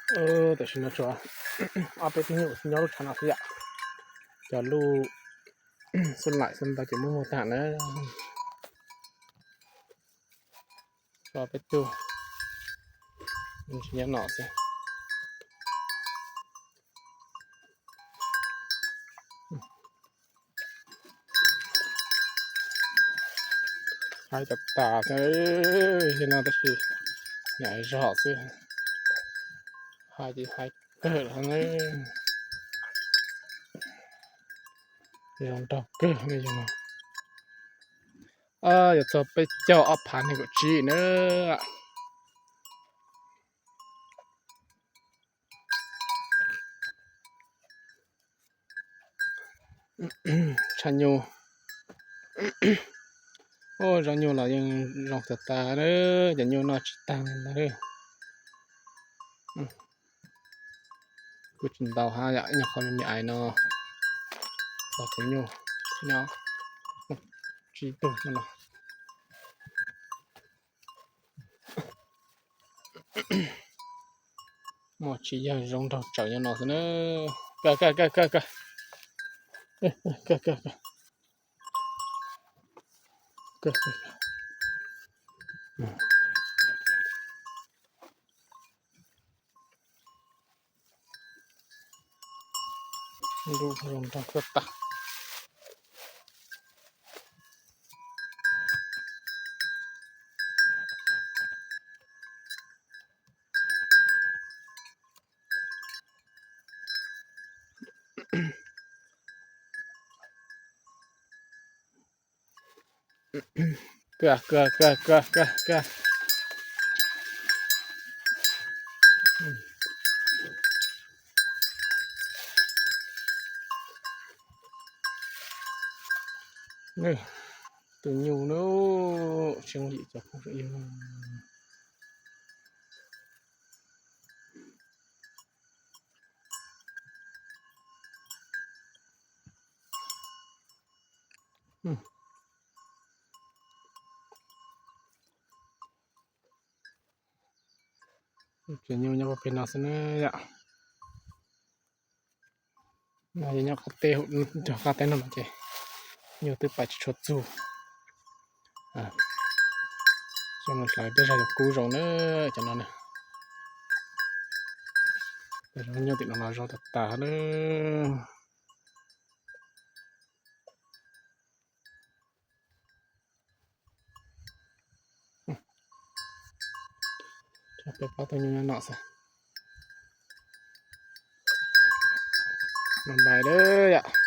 แต่ฉันจะเอาไปที่นี่ฉันจะรู้ชนะเสียจะรู้ส่วนหลายส่วนตาจะมุ่งมั่นฐานนะก็ไปดูมันฉันจะหนอสิใครจะตาเอ้ยเห็นอะไรสิไหนจะหอสิใครจะให้เกิดอะไรยังต้องเกิดไม่ยังอย่าจะไปเจ้าอัพพันให้กับจีเนอะฉันอยู่โอ้ฉันอยู่เรายังลองตาเด้อจะอยู่นอชิตังนะเด้อกูจินเตาหาอยากยังคนมีไอเนาะเราจะอยู่เนาะจีตุมันเนาะหมอชียังรองดอกเจ้ายังเนาะซะเนอะกะดูรองดอกก็ตากะนี่ตัวอยู่เนาะเชียงดีจะพูดอีกจะอยู่ยังบ่เป็นเนาะซะเนอะน่าจะยังเตะจะคาเตนนั่นเจอยู่ตึไปชดจูส่วนหลายได้จะกูรองเนอะจังนั้นน่ะแต่เราอยู่ติดนอนรอตาเนอะจะไปปาตัวอยู่เนาะซะมันบายเด้อ